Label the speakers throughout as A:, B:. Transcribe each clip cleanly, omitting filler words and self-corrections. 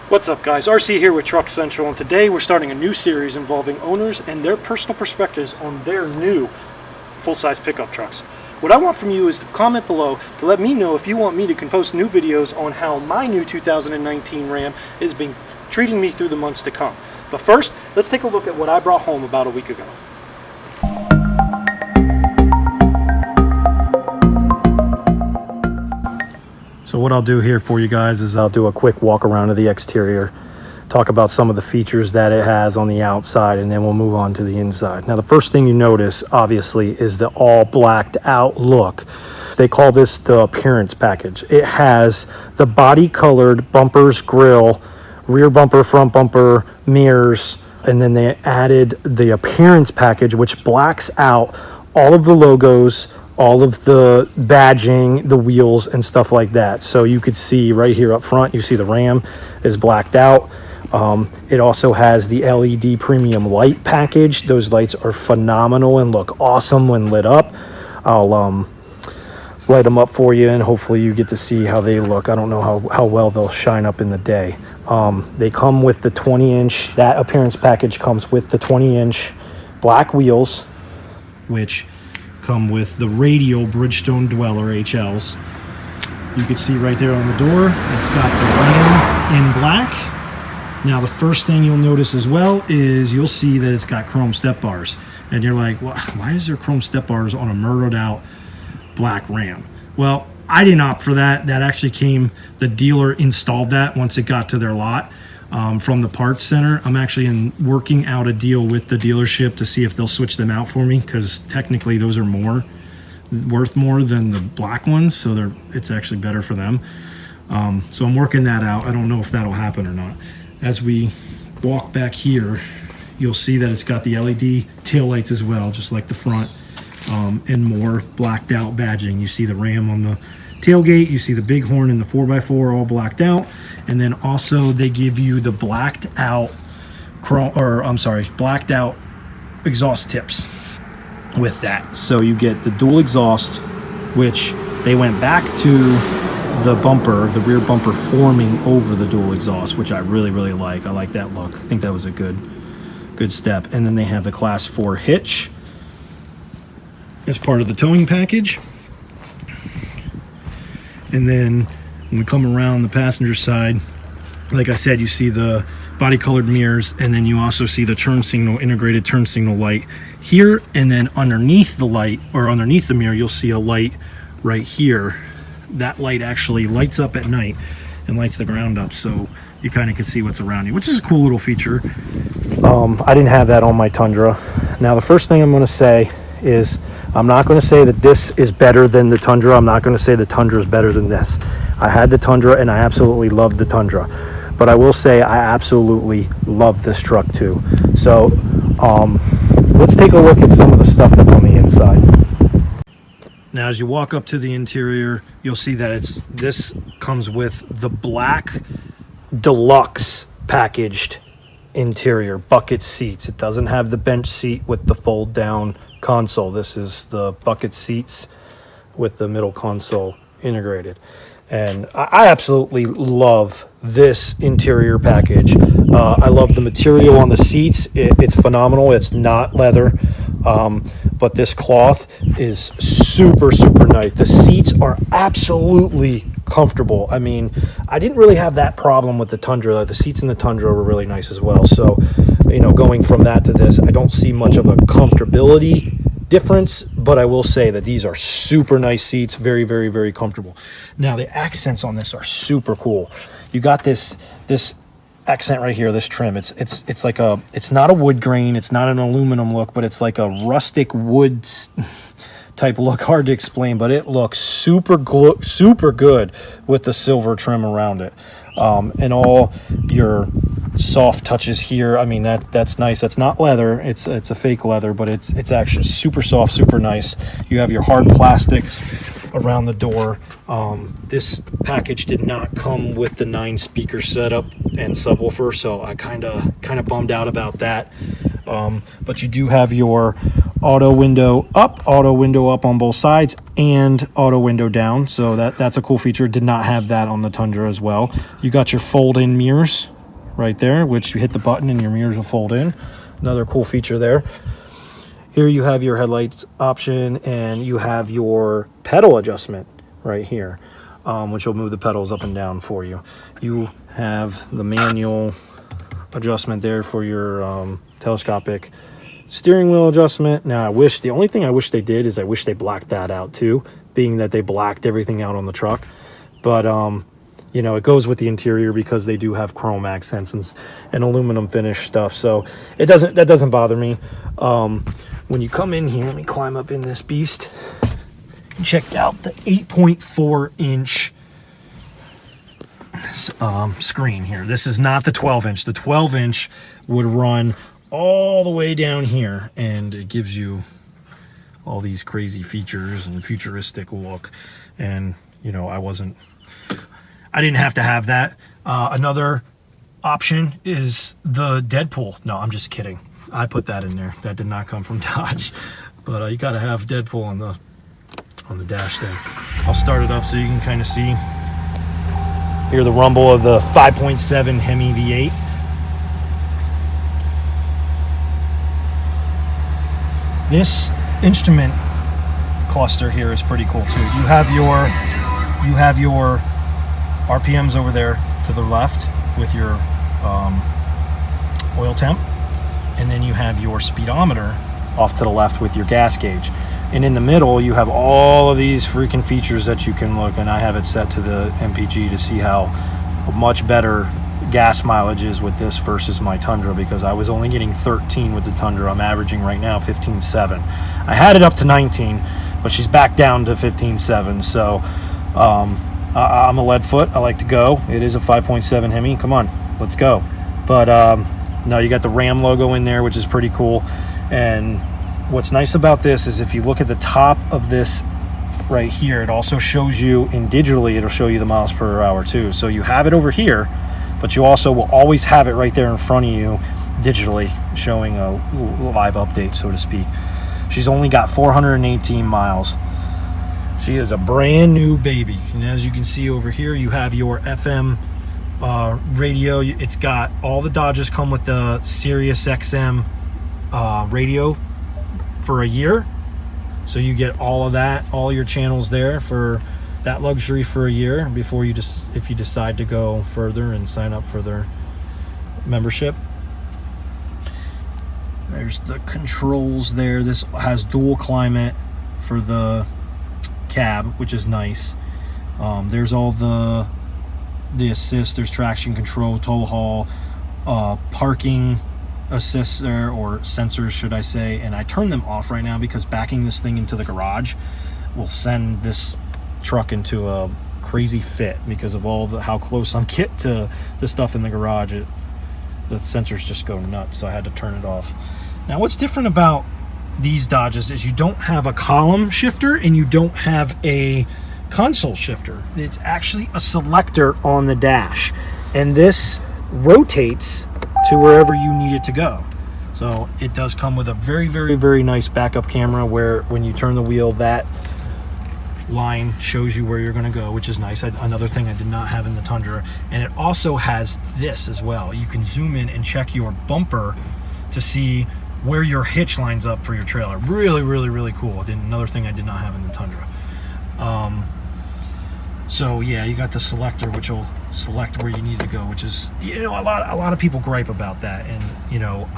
A: What's up guys, RC here with Truck Central, and today we're starting a new series involving owners and their personal perspectives on their new full-size pickup trucks. What I want from you is to comment below to let me know if you want me to post new videos on how my new 2019 Ram is treating me through the months to come. But first, let's take a look at what I brought home about a week ago. So what I'll do here for you guys is I'll do a quick walk around of the exterior, talk about some of the features that it has on the outside, and then we'll move on to the inside. Now the first thing you notice obviously is the all blacked out look. They call this the appearance package. It has the body colored bumpers, grille, rear bumper, front bumper, mirrors, and then they added the appearance package, which blacks out all of the logos, all of the badging, the wheels and stuff like that. So you could see right here up front, you see the Ram is blacked out. It also has the LED premium light package. Those lights are phenomenal and look awesome when lit up. I'll light them up for you and hopefully you get to see how they look. I don't know how well they'll shine up in the day. They come with the 20-inch, that appearance package comes with the 20-inch black wheels, which come with the radial Bridgestone Dweller HLs. You can see right there on the door, it's got the Ram in black. Now the first thing you'll notice as well is you'll see that it's got chrome step bars. And you're like, well, why is there chrome step bars on a murdered out black Ram? Well, I didn't opt for that. That actually came, the dealer installed that once it got to their lot. From the parts center. I'm actually working out a deal with the dealership to see if they'll switch them out for me, because technically those are worth more than the black ones, so it's actually better for them. So I'm working that out. I don't know if that'll happen or not. As we walk back here, you'll see that it's got the LED taillights as well, just like the front, and more blacked out badging. You see the Ram on the tailgate, you see the Bighorn and the 4x4 all blacked out, and then also they give you the blacked out blacked out exhaust tips with that. So you get the dual exhaust, which they went back to the bumper, the rear bumper forming over the dual exhaust, which I really like. I like that look. I think that was a good step. And then they have the class 4 hitch as part of the towing package. And then when we come around the passenger side, like I said, you see the body colored mirrors, and then you also see the turn signal, integrated turn signal light here. And then underneath the light, or underneath the mirror, you'll see a light right here. That light actually lights up at night and lights the ground up, so you kind of can see what's around you, which is a cool little feature. I didn't have that on my Tundra. Now the first thing I'm going to say is, I'm not going to say that this is better than the Tundra. I'm not going to say the Tundra is better than this. I had the Tundra and I absolutely loved the Tundra. But I will say I absolutely love this truck too. So let's take a look at some of the stuff that's on the inside. Now as you walk up to the interior, you'll see that this comes with the black deluxe packaged interior bucket seats. It doesn't have the bench seat with the fold down console. This is the bucket seats with the middle console integrated, and I absolutely love this interior package. I love the material on the seats. It's phenomenal. It's not leather, but this cloth is super nice. The seats are absolutely comfortable. I mean, I didn't really have that problem with the Tundra. The seats in the Tundra were really nice as well. So, you know, going from that to this, I don't see much of a comfortability difference, but I will say that these are super nice seats, very comfortable. Now the accents on this are super cool. You got this accent right here, this trim. It's like it's not a wood grain, it's not an aluminum look, but it's like a rustic wood type look. Hard to explain, but it looks super good with the silver trim around it. And all your soft touches here. I mean, that's nice. That's not leather. It's a fake leather, but it's actually super soft, super nice. You have your hard plastics around the door. This package did not come with the 9-speaker setup and subwoofer, so I kind of bummed out about that. But you do have your auto window up on both sides, and auto window down, so that's a cool feature. Did not have that on the Tundra as well. You got your fold-in mirrors right there, which you hit the button and your mirrors will fold in. Another cool feature there. Here you have your headlights option, and you have your pedal adjustment right here, which will move the pedals up and down for you. You have the manual adjustment there for your telescopic steering wheel adjustment. Now the only thing I wish they did is I wish they blacked that out too, being that they blacked everything out on the truck. But you know, it goes with the interior because they do have chrome accents and aluminum finish stuff, so that doesn't bother me. When you come in here, let me climb up in this beast. Check out the 8.4 inch screen here. This is not the 12 inch. The 12 inch would run all the way down here, and it gives you all these crazy features and futuristic look. And you know, I didn't have to have that. Another option is the Deadpool. No, I'm just kidding. I put that in there. That did not come from Dodge. But you gotta have Deadpool on the dash there. I'll start it up so you can kind of see. Hear the rumble of the 5.7 HEMI V8. This instrument cluster here is pretty cool too. You have your RPMs over there to the left with your oil temp, and then you have your speedometer off to the left with your gas gauge, and in the middle you have all of these freaking features that you can look. And I have it set to the MPG to see how much better gas mileage is with this versus my Tundra, because I was only getting 13 with the Tundra. I'm averaging right now 15.7. I had it up to 19, but she's back down to 15.7. So I'm a lead foot. I like to go. It is a 5.7 HEMI. Come on, let's go. But no, you got the Ram logo in there, which is pretty cool. And what's nice about this is if you look at the top of this right here, it also shows you, and digitally it'll show you the miles per hour too. So you have it over here, but you also will always have it right there in front of you digitally, showing a live update, so to speak. She's only got 418 miles. She is a brand new baby. And as you can see over here, you have your FM radio. It's got all the Dodges come with the Sirius XM radio for a year. So you get all of that, all your channels there for that luxury for a year before if you decide to go further and sign up for their membership. There's the controls there. This has dual climate for the cab, which is nice. There's all the assist. There's traction control, tow haul, parking assists there, or sensors should I say. And I turn them off right now because backing this thing into the garage will send this truck into a crazy fit because of how close I'm get to the stuff in the garage. The sensors just go nuts, so I had to turn it off. Now what's different about these Dodges is you don't have a column shifter and you don't have a console shifter. It's actually a selector on the dash, and this rotates to wherever you need it to go. So it does come with a very, very, very nice backup camera where when you turn the wheel, that line shows you where you're going to go, which is nice. Another thing I did not have in the Tundra. And it also has this as well. You can zoom in and check your bumper to see where your hitch lines up for your trailer. Really, really, really cool. Another thing I did not have in the Tundra. So yeah, you got the selector, which will select where you need to go, which is, you know, a lot of people gripe about that. And you know,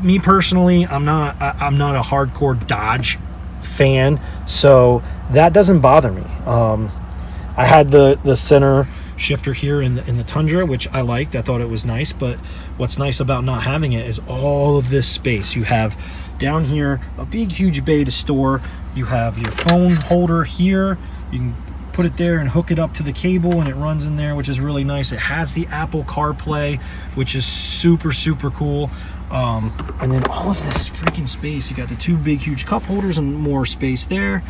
A: me personally, I'm not a hardcore Dodge fan, so that doesn't bother me. I had the center shifter here in the Tundra, which I liked. I thought it was nice, but what's nice about not having it is all of this space. You have down here a big huge bay to store. You have your phone holder here. You can put it there and hook it up to the cable and it runs in there, which is really nice. It has the Apple CarPlay, which is super, super cool. And then all of this freaking space, you got the two big huge cup holders and more space there,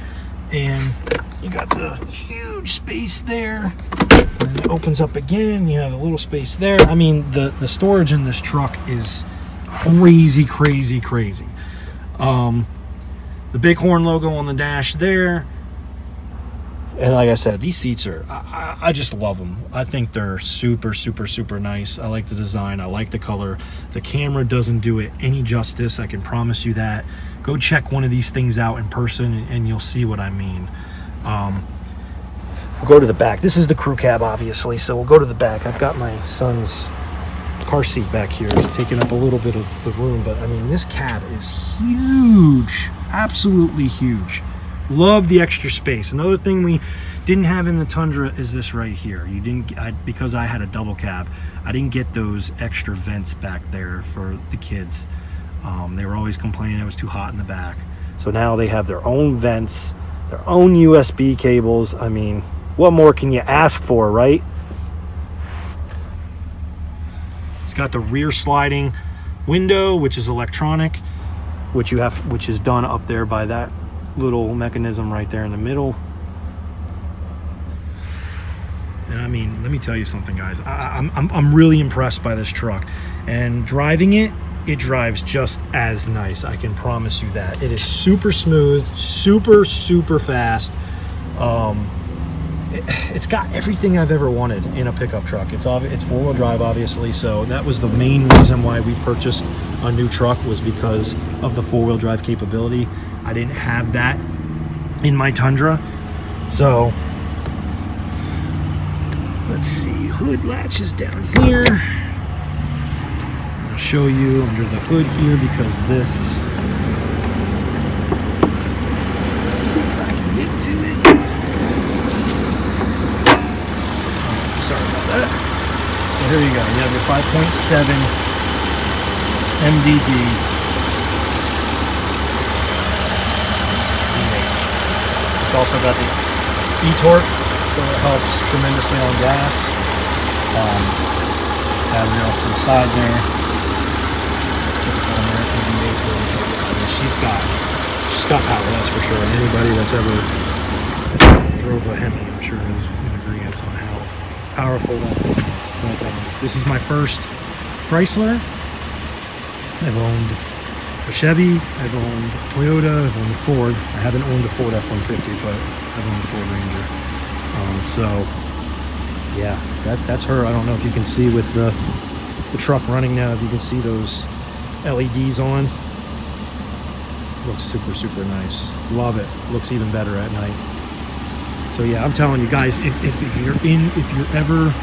A: and you got the huge space there, and it opens up again, you have a little space there. I mean, the storage in this truck is crazy, crazy, crazy. The Bighorn logo on the dash there. And like I said, these seats are, I just love them. I think they're super, super, super nice. I like the design. I like the color. The camera doesn't do it any justice. I can promise you that. Go check one of these things out in person and you'll see what I mean. We'll go to the back. This is the crew cab, obviously, so we'll go to the back. I've got my son's car seat back here. It's taking up a little bit of the room, but I mean, this cab is huge. Absolutely huge. Love the extra space. Another thing we didn't have in the Tundra is this right here. You didn't, because I had a double cab, I didn't get those extra vents back there for the kids. They were always complaining it was too hot in the back. So now they have their own vents, their own USB cables. I mean, what more can you ask for, right? It's got the rear sliding window, which is electronic, which is done up there by that little mechanism right there in the middle. And I mean, let me tell you something, guys. I'm really impressed by this truck, and driving it drives just as nice. I can promise you that. It is super smooth, super fast. It's got everything I've ever wanted in a pickup truck. It's four-wheel drive, obviously, so that was the main reason why we purchased a new truck, was because of the four-wheel drive capability. I didn't have that in my Tundra. So let's see, hood latch is down here. I'll show you under the hood here, because this, if I can get to it. Oh, sorry about that. So here you go. You have your 5.7 MDD. It's also got the e-torque, so it helps tremendously on gas. Battery off to the side there. American V8. I mean, she's got power, that's for sure. And anybody that's ever drove a HEMI, I'm sure is in agreement on how powerful that thing is. But this is my first Chrysler. I've owned a Chevy, I've owned a Toyota, I've owned a Ford. I haven't owned a Ford F-150, but I've owned a Ford Ranger. So yeah, that's her. I don't know if you can see with the truck running now, if you can see those LEDs on. Looks super nice. Love it. Looks even better at night. So yeah, I'm telling you guys, if you're ever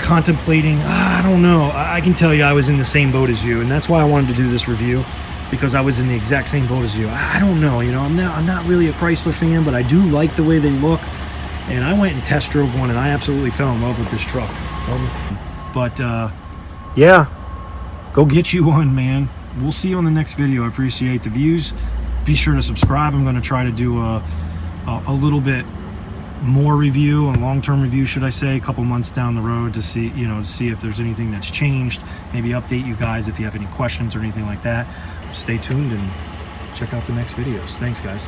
A: contemplating, I don't know, I can tell you I was in the same boat as you, and that's why I wanted to do this review, because I was in the exact same boat as you. I don't know, you know, I'm not really a Chrysler fan, but I do like the way they look, and I went and test drove one, and I absolutely fell in love with this truck. Yeah, go get you one, man. We'll see you on the next video. I appreciate the views. Be sure to subscribe. I'm going to try to do a little bit more review, a long-term review, should I say, a couple months down the road, to see, you know, to see if there's anything that's changed. Maybe update you guys if you have any questions or anything like that. Stay tuned and check out the next videos. Thanks, guys.